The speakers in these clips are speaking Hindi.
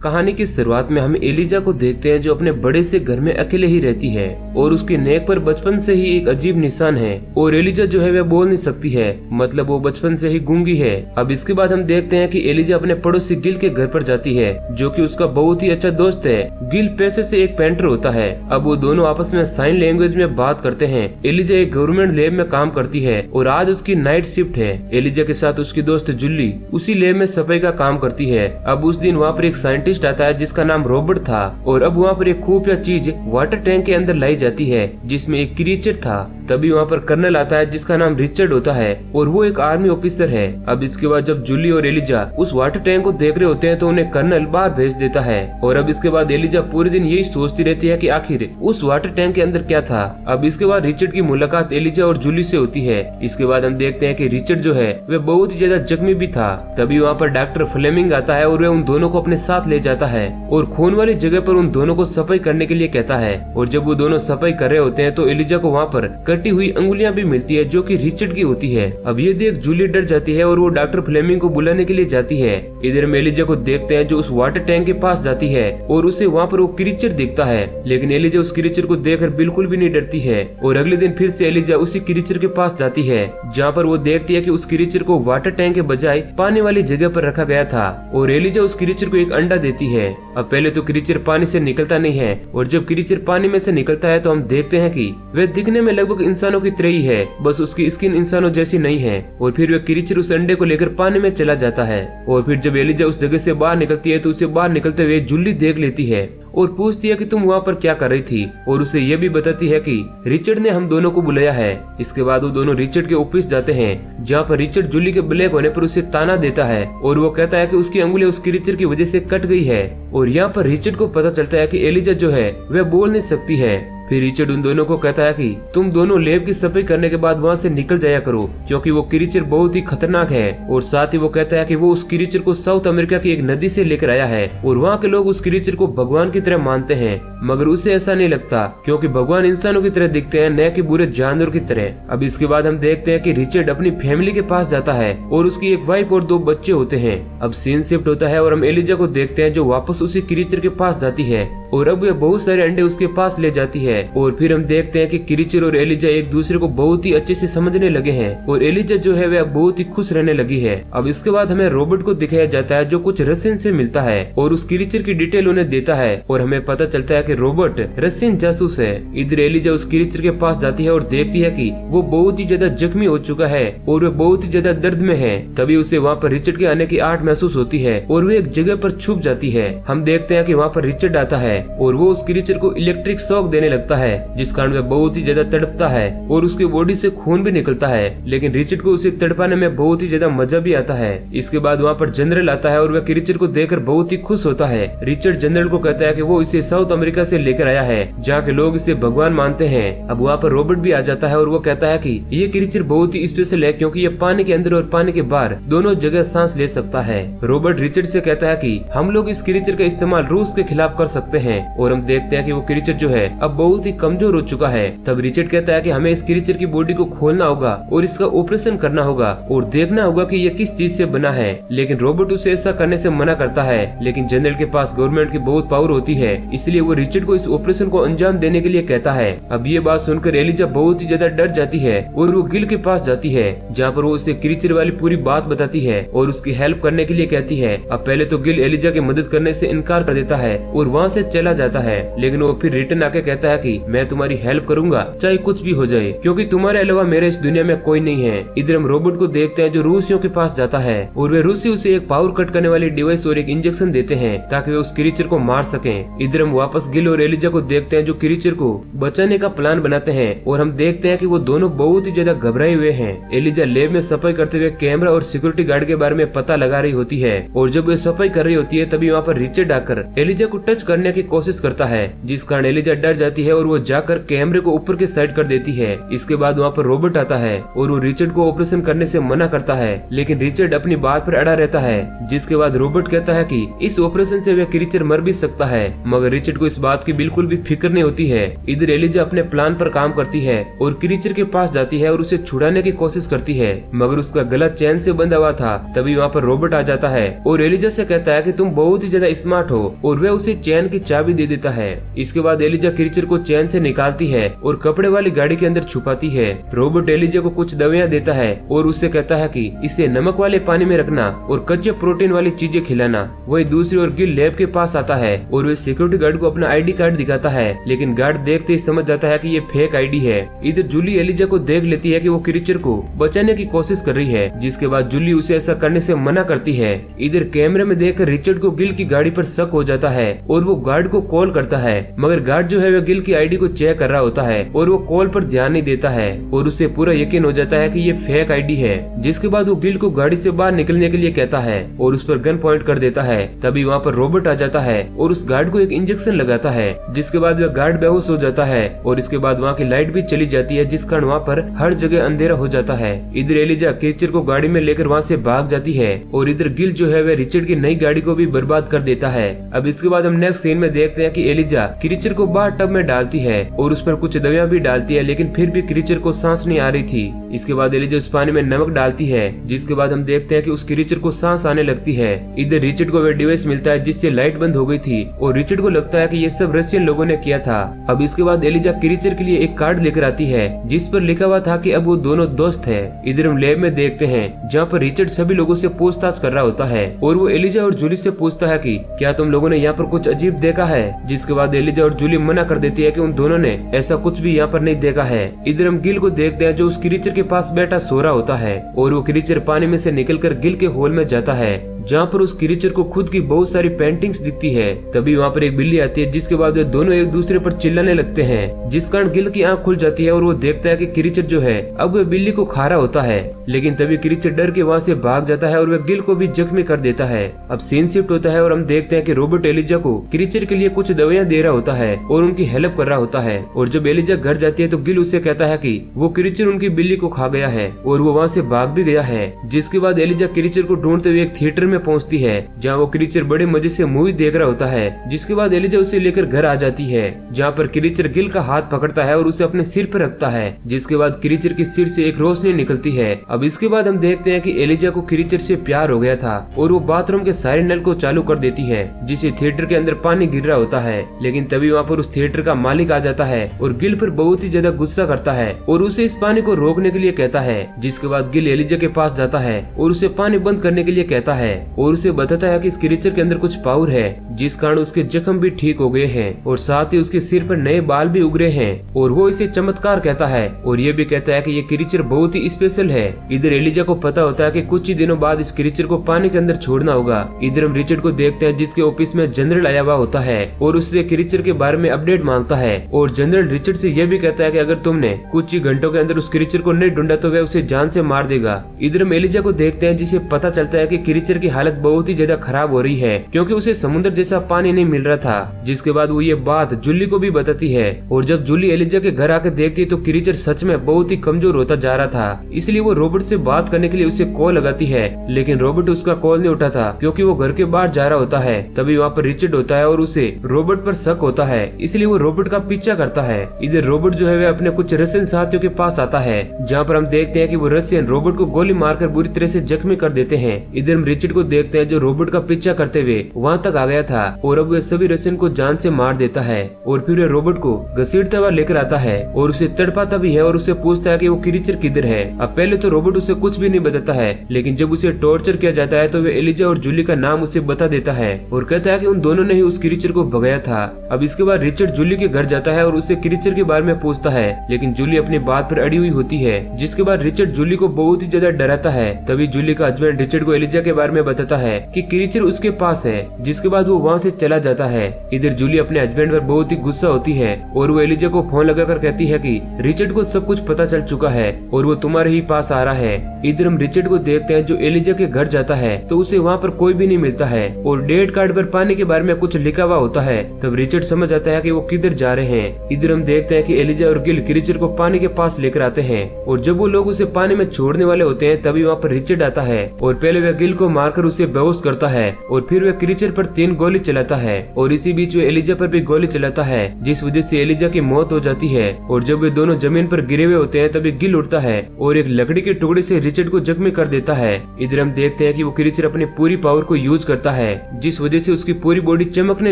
कहानी की शुरुआत में हम एलिजा को देखते हैं जो अपने बड़े से घर में अकेले ही रहती है और उसके नेक पर बचपन से ही एक अजीब निशान है और एलिजा जो है वह बोल नहीं सकती है, मतलब वो बचपन से ही गूंगी है। अब इसके बाद हम देखते हैं कि एलिजा अपने पड़ोसी गिल के घर पर जाती है जो कि उसका बहुत ही अच्छा दोस्त है। गिल पैसे से एक पेंटर होता है। अब वो दोनों आपस में साइन लैंग्वेज में बात करते हैं। एलिजा एक गवर्नमेंट लैब में काम करती है और आज उसकी नाइट शिफ्ट है। एलिजा के साथ उसकी दोस्त जूली उसी लैब में सफाई का काम करती है। अब उस दिन वहाँ पर एक साइंटिस्ट आता है जिसका नाम रॉबर्ट था और अब वहाँ पर एक खुफिया चीज वाटर टैंक के अंदर लाई जाती है जिसमें एक क्रीचर था। तभी वहाँ पर कर्नल आता है जिसका नाम रिचर्ड होता है और वो एक आर्मी ऑफिसर है। अब इसके बाद जब जूली और एलिजा उस वाटर टैंक को देख रहे होते हैं तो उन्हें कर्नल बाहर भेज देता है और अब इसके बाद एलिजा पूरे दिन यही सोचती रहती है कि आखिर उस वाटर टैंक के अंदर क्या था। अब इसके बाद रिचर्ड की मुलाकात एलिजा और जूली से होती है। इसके बाद हम देखते हैं कि रिचर्ड जो है वह बहुत ही ज्यादा जख्मी भी था। तभी वहाँ पर डॉक्टर फ्लेमिंग आता है और वह उन दोनों को अपने साथ ले जाता है और खून वाली जगह पर उन दोनों को सफाई करने के लिए कहता है। और जब वो दोनों सफाई कर रहे होते हैं तो एलिजा को वहाँ पर कटी हुई अंगुलियां भी मिलती है जो कि रिचर्ड की होती है। अब ये देख जूली डर जाती है और वो डॉक्टर फ्लेमिंग को बुलाने के लिए जाती है। इधर में एलिजा को देखते हैं जो उस वाटर टैंक के पास जाती है और उसे वहाँ पर वो क्रीचर दिखता है, लेकिन एलिजा उस क्रीचर को देखकर बिल्कुल भी नहीं डरती है। और अगले दिन फिर से एलिजा उसी क्रीचर के पास जाती है जहाँ पर वो देखती है कि उस क्रीचर को वाटर टैंक के बजाय पानी वाली जगह पर रखा गया था और एलिजा उस क्रीचर को एक अंडा देती है। अब पहले तो क्रीचर पानी से निकलता नहीं है और जब क्रीचर पानी में से निकलता है तो हम देखते हैं कि वह दिखने में लगभग इंसानों की तरह ही है, बस उसकी स्किन इंसानों जैसी नहीं है। और फिर वह क्रीचर उस अंडे को लेकर पानी में चला जाता है और फिर जब एलिजा उस जगह से बाहर निकलती है तो उसे बाहर निकलते हुए जूली देख लेती है और पूछती है कि तुम वहाँ पर क्या कर रही थी और उसे यह भी बताती है कि रिचर्ड ने हम दोनों को बुलाया है। इसके बाद वो दोनों रिचर्ड के ऑफिस जाते हैं जहाँ पर रिचर्ड जूली के ब्लैक होने पर उसे ताना देता है और वो कहता है कि उसकी अंगुलियां उस क्रीचर की वजह से कट गई है। और यहाँ पर रिचर्ड को पता चलता है कि एलिजा जो है वह बोल नहीं सकती है। फिर रिचर्ड उन दोनों को कहता है कि तुम दोनों लैब की सफाई करने के बाद वहाँ से निकल जाया करो क्योंकि वो क्रीचर बहुत ही खतरनाक है। और साथ ही वो कहता है कि वो उस क्रीचर को साउथ अमेरिका की एक नदी से लेकर आया है और वहाँ के लोग उस क्रीचर को भगवान की तरह मानते हैं, मगर उसे ऐसा नहीं लगता क्योंकि भगवान इंसानों की तरह दिखते हैं, न कि बुरे जानवर की तरह। अब इसके बाद हम देखते हैं कि रिचर्ड अपनी फैमिली के पास जाता है और उसकी एक वाइफ और 2 बच्चे होते हैं। अब सीन शिफ्ट होता है और हम एलिजा को देखते हैं जो वापस उसी क्रीचर के पास जाती है और अब वह बहुत सारे अंडे उसके पास ले जाती है। और फिर हम देखते हैं कि क्रीचर और एलिजा एक दूसरे को बहुत ही अच्छे से समझने लगे हैं और एलिजा जो है वह बहुत ही खुश रहने लगी है। अब इसके बाद हमें रॉबर्ट को दिखाया जाता है जो कुछ रशियन से मिलता है और उस क्रीचर की डिटेल उन्हें देता है और हमें पता चलता है कि रॉबर्ट रशियन जासूस है। इधर एलिजा उस क्रीचर के पास जाती है और देखती है कि वो बहुत ही ज्यादा जख्मी हो चुका है और वह बहुत ही ज्यादा दर्द में है। तभी उसे वहाँ पर रिचर्ड के आने की आहट महसूस होती है और वो एक जगह पर छुप जाती है। हम देखते हैं कि वहाँ पर रिचर्ड आता है और वो उस क्रीचर को इलेक्ट्रिक शॉक देने लगता है जिस कारण वह बहुत ही ज्यादा तड़पता है और उसकी बॉडी से खून भी निकलता है, लेकिन रिचर्ड को उसे तड़पाने में बहुत ही ज्यादा मजा भी आता है। इसके बाद वहाँ पर जनरल आता है और वह क्रीचर को देखकर बहुत ही खुश होता है। रिचर्ड जनरल को कहता है कि वो इसे साउथ अमेरिका से लेकर आया है जहाँ के लोग इसे भगवान मानते हैं। अब वहाँ पर रॉबर्ट भी आ जाता है और वो कहता है कि ये क्रीचर बहुत ही स्पेशल है क्योंकि ये पानी के अंदर और पानी के बाहर दोनों जगह सांस ले सकता है। रॉबर्ट रिचर्ड से कहता है कि हम लोग इस क्रीचर का इस्तेमाल रूस के खिलाफ कर सकते हैं और हम देखते हैं कि वो क्रीचर जो है अब बहुत ही कमजोर हो चुका है। तब रिचर्ड कहता है कि हमें इस क्रीचर की बॉडी को खोलना होगा और इसका ऑपरेशन करना होगा और देखना होगा कि ये किस चीज से बना है, लेकिन रॉबर्ट उसे ऐसा करने से मना करता है। लेकिन जनरल के पास गवर्नमेंट की बहुत पावर होती है, इसलिए वो रिचर्ड को इस ऑपरेशन को अंजाम देने के लिए कहता है। अब ये बात सुनकर एलिजा बहुत ही ज्यादा डर जाती है और वो गिल के पास जाती है जहाँ पर वो उसे क्रीचर वाली पूरी बात बताती है और उसकी हेल्प करने के लिए कहती है। अब पहले तो गिल एलिजा की मदद करने से इनकार कर देता है और वहाँ से चला जाता है, लेकिन वो फिर रिटर्न आके कहता है कि मैं तुम्हारी हेल्प करूंगा चाहे कुछ भी हो जाए क्योंकि तुम्हारे अलावा मेरे इस दुनिया में कोई नहीं है। इधर हम रॉबर्ट को देखते हैं जो रूसियों के पास जाता है और वे रूसी उसे एक पावर कट करने वाली डिवाइस और एक इंजेक्शन देते हैं ताकि वे उस क्रीचर को मार सकें। इधर हम वापस गिल और एलिजा को देखते हैं जो क्रीचर को बचाने का प्लान बनाते हैं और हम देखते हैं कि वो दोनों बहुत ही ज्यादा घबराए हुए हैं। एलिजा लैब में सफाई करते हुए कैमरा और सिक्योरिटी गार्ड के बारे में पता लगा रही होती है और जब वे सफाई कर रही होती है तभी वहाँ पर रिचर्ड आकर एलिजा को टच करने की कोशिश करता है, जिस कारण एलिजा डर जाती है और वो जाकर कैमरे को ऊपर के साइड कर देती है। इसके बाद वहाँ पर रॉबर्ट आता है और वो रिचर्ड को ऑपरेशन करने से मना करता है, लेकिन रिचर्ड अपनी बात पर अड़ा रहता है। जिसके बाद रॉबर्ट कहता है कि इस ऑपरेशन से वह क्रीचर मर भी सकता है, मगर रिचर्ड को इस बात की बिल्कुल भी फिक्र नहीं होती है। इधर एलिजा अपने प्लान पर काम करती है और क्रीचर के पास जाती है और उसे छुड़ाने की कोशिश करती है, मगर उसका गला चैन से बंधा हुआ था। तभी वहाँ पर रॉबर्ट आ जाता है और एलिजा से कहता है कि तुम बहुत ही ज्यादा स्मार्ट हो, और वह उसे चैन की चाबी दे देता है। इसके बाद एलिजा क्रीचर को चैन से निकालती है और कपड़े वाली गाड़ी के अंदर छुपाती है। रॉबर्ट एलिजा को कुछ दवाइयाँ देता है और उससे कहता है कि इसे नमक वाले पानी में रखना और कच्चे प्रोटीन वाली चीजें खिलाना। वही दूसरी ओर गिल लैब के पास आता है और वे सिक्योरिटी गार्ड को अपना आईडी कार्ड दिखाता है, लेकिन गार्ड देखते ही समझ जाता है कि ये फेक आईडी है। इधर जूली एलिजा को देख लेती है कि वो क्रीचर को बचाने की कोशिश कर रही है, जिसके बाद जूली उसे ऐसा करने से मना करती है। इधर कैमरे में देखकर रिचर्ड को गिल की गाड़ी पर शक हो जाता है और वो गार्ड को कॉल करता है, मगर गार्ड जो है वह गिल की आईडी को चेक कर रहा होता है और वो कॉल पर ध्यान नहीं देता है और उसे पूरा यकीन हो जाता है कि ये फेक आईडी है। जिसके बाद वो गिल को गाड़ी से बाहर निकलने के लिए कहता है और उस पर गन पॉइंट कर देता है। तभी वहाँ पर रॉबर्ट आ जाता है और उस गार्ड को एक इंजेक्शन लगाता है, जिसके बाद वह गार्ड बेहोश हो जाता है और इसके बाद वहाँ की लाइट भी चली जाती है, जिस कारण वहाँ पर हर जगह अंधेरा हो जाता है। इधर एलिजा क्रीचर को गाड़ी में लेकर वहाँ से भाग जाती है और इधर गिल जो है वह रिचर्ड की नई गाड़ी को भी बर्बाद कर देता है। अब इसके बाद हम नेक्स्ट सीन में देखते हैं कि एलिजा क्रीचर को बाहर टब में डालती है और उस पर कुछ दवाइयां भी डालती है, लेकिन फिर भी क्रीचर को सांस नहीं आ रही थी। इसके बाद एलिजा उस पानी में नमक डालती है, जिसके बाद हम देखते हैं कि उस क्रीचर को सांस आने लगती है। इधर रिचर्ड को वह डिवाइस मिलता है जिससे लाइट बंद हो गई थी और रिचर्ड को लगता है कि ये सब रशियन लोगों ने किया था। अब इसके बाद एलिजा क्रीचर के लिए एक कार्ड लेकर आती है जिस पर लिखा हुआ था कि अब वो दोनों दोस्त है। इधर हम लैब में देखते हैं जहाँ पर रिचर्ड सभी लोगों से पूछताछ कर रहा होता है और वो एलिजा और जूली से पूछता है कि क्या तुम लोगों ने यहाँ पर कुछ अजीब देखा है। जिसके बाद एलिजा और जूली मना कर देती है कि उन दोनों ने ऐसा कुछ भी यहाँ पर नहीं देखा है। इधर हम गिल को देखते हैं जो उस क्रीचर के पास बैठा सो रहा होता है और वो क्रीचर पानी में से निकलकर गिल के होल में जाता है, जहाँ पर उस क्रीचर को खुद की बहुत सारी पेंटिंग्स दिखती है। तभी वहाँ पर एक बिल्ली आती है, जिसके बाद वे दोनों एक दूसरे पर चिल्लाने लगते हैं, जिस कारण गिल की आंख खुल जाती है और वो देखता है कि क्रीचर जो है अब वह बिल्ली को खा रहा होता है। लेकिन तभी क्रीचर डर के वहाँ से भाग जाता है और वह गिल को भी जख्मी कर देता है। अब सीन शिफ्ट होता है और हम देखते हैं कि रॉबर्ट एलिजा को क्रीचर के लिए कुछ दवाइयाँ दे रहा होता है और उनकी हेल्प कर रहा होता है। और जब एलिजा घर जाती है तो गिल उससे कहता है कि वो क्रीचर उनकी बिल्ली को खा गया है और वो वहाँ से भाग भी गया है। जिसके बाद एलिजा क्रीचर को ढूंढते हुए एक थिएटर में पहुँचती है, जहाँ वो क्रीचर बड़े मजे से मूवी देख रहा होता है। जिसके बाद एलिजा उसे लेकर घर आ जाती है, जहाँ पर क्रीचर गिल का हाथ पकड़ता है और उसे अपने सिर पर रखता है। जिसके बाद क्रीचर के सिर से एक रोशनी निकलती है। अब इसके बाद हम देखते हैं कि एलिजा को क्रीचर से प्यार हो गया था और वो बाथरूम के सारे नल को चालू कर देती है, जिससे थिएटर के अंदर पानी गिर रहा होता है। लेकिन तभी वहाँ पर उस थिएटर का मालिक आ जाता है और गिल पर बहुत ही ज्यादा गुस्सा करता है और उसे इस पानी को रोकने के लिए कहता है। जिसके बाद गिल एलिजा के पास जाता है और उसे पानी बंद करने के लिए कहता है और उसे बताता है कि इस क्रीचर के अंदर कुछ पावर है, जिस कारण उसके जख्म भी ठीक हो गए हैं और साथ ही उसके सिर पर नए बाल भी उगरे हैं और वो इसे चमत्कार कहता है और ये भी कहता है कि ये क्रीचर बहुत ही स्पेशल है। इधर एलिजा को पता होता है कि कुछ ही दिनों बाद इस क्रीचर को पानी के अंदर छोड़ना होगा। इधर हम रिचर्ड को देखते हैं जिसके ऑफिस में जनरल आया हुआ होता है और उससे क्रीचर के बारे में अपडेट मांगता है और जनरल रिचर्ड से यह भी कहता है कि अगर तुमने कुछ ही घंटों के अंदर उस क्रीचर को नहीं ढूंढा तो वह उसे जान से मार देगा। इधर हम एलिजा को देखते हैं जिसे पता चलता है कि क्रीचर की हालत बहुत ही ज्यादा खराब हो रही है क्योंकि उसे समुद्र जैसा पानी नहीं मिल रहा था। जिसके बाद वो ये बात जूली को भी बताती है और जब जूली एलिजा के घर आकर देखती है तो क्रीचर सच में बहुत ही कमजोर होता जा रहा था। इसलिए वो रॉबर्ट से बात करने के लिए उसे कॉल लगाती है, लेकिन रॉबर्ट उसका कॉल नहीं उठाता क्योंकि वो घर के बाहर जा रहा होता है। तभी वहाँ पर रिचर्ड होता है और उसे रॉबर्ट पर शक होता है, इसलिए वो रॉबर्ट का पीछा करता है। इधर रॉबर्ट जो है वह अपने कुछ रशियन साथियों के पास आता है, जहाँ पर हम देखते हैं कि वो रशियन रॉबर्ट को गोली मारकर बुरी तरह से जख्मी कर देते हैं। इधर हम रिचर्ड को देखते हैं जो रॉबर्ट का पीछा करते हुए वहाँ तक आ गया था और अब वह सभी रशियन को जान से मार देता है और फिर वह रॉबर्ट को घसीटता हुआ लेकर आता है और उसे तड़पाता भी है और उसे पूछता है कि वो क्रीचर किधर है। अब पहले तो रॉबर्ट उसे कुछ भी नहीं बताता है, लेकिन जब उसे टॉर्चर किया जाता है तो वह एलिजा और जूली का नाम उसे बता देता है और कहता है कि उन दोनों ने ही उस क्रीचर को भगाया था। अब इसके बाद रिचर्ड जूली के घर जाता है और उसे क्रीचर के बारे में पूछता है, लेकिन जूली अपनी बात पर अड़ी हुई होती है। जिसके बाद रिचर्ड जूली को बहुत ही ज्यादा डराता है। तभी जूली का हस्बैंड रिचर्ड को एलिजा के बारे में बताता है कि क्रीचर उसके पास है, जिसके बाद वो वहाँ से चला जाता है। इधर जूली अपने हस्बैंड पर बहुत ही गुस्सा होती है और वो एलिजा को फोन लगाकर कहती है कि रिचर्ड को सब कुछ पता चल चुका है और वो तुम्हारे ही पास आ रहा है। इधर हम रिचर्ड को देखते हैं जो एलिजा के घर जाता है तो उसे वहाँ पर कोई भी नहीं मिलता है और डेट कार्ड पर पानी के बारे में कुछ लिखा हुआ होता है। तब रिचर्ड समझ आता है कि वो किधर जा रहे हैं। इधर हम देखते हैं कि एलिजा और गिल क्रीचर को पानी के पास लेकर आते हैं और जब वो लोग उसे पानी में छोड़ने वाले होते हैं तभी वहाँ पर रिचर्ड आता है और पहले वह गिल को मारकर उसे बेहोश करता है और फिर वह क्रीचर पर 3 गोली चलाता है और इसी बीच वो एलिजा पर भी गोली चलाता है, जिस वजह से एलिजा की मौत हो जाती है। और जब वे दोनों जमीन पर गिरे हुए होते हैं तभी गिल उठता है और एक लकड़ी के टुकड़े से रिचर्ड को जख्मी कर देता है। इधर हम देखते हैं कि वो क्रीचर अपनी पूरी पावर को यूज करता है, जिस वजह से उसकी पूरी बॉडी चमकने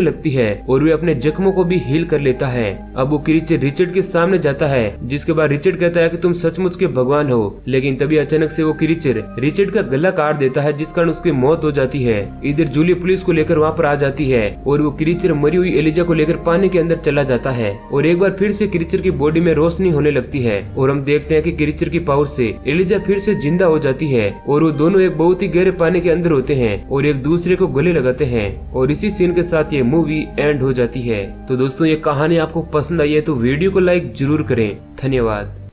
लगती है और वे अपने जख्मों को भी हील कर लेता है। अब वो क्रीचर रिचर्ड के सामने जाता है, जिसके बाद रिचर्ड कहता है कि तुम सचमुच के भगवान हो, लेकिन तभी अचानक से वो क्रीचर रिचर्ड का गला काट देता है, जिस कारण उसकी मौत हो जाती है। इधर जूली पुलिस को लेकर वहाँ पर आ जाती है और वो क्रीचर मरी हुई एलिजा को लेकर पानी के अंदर चला जाता है और एक बार फिर से क्रीचर की बॉडी में रोशनी होने लगती है और हम देखते हैं कि क्रीचर की पावर से एलिजा फिर से जिंदा हो जाती है और वो दोनों एक बहुत ही गहरे पानी के अंदर होते हैं और एक दूसरे को गले लगाते हैं और इसी सीन के साथ ये मूवी एंड हो जाती है। तो दोस्तों, ये कहानी आपको पसंद आई है तो वीडियो को लाइक जरूर करें। धन्यवाद।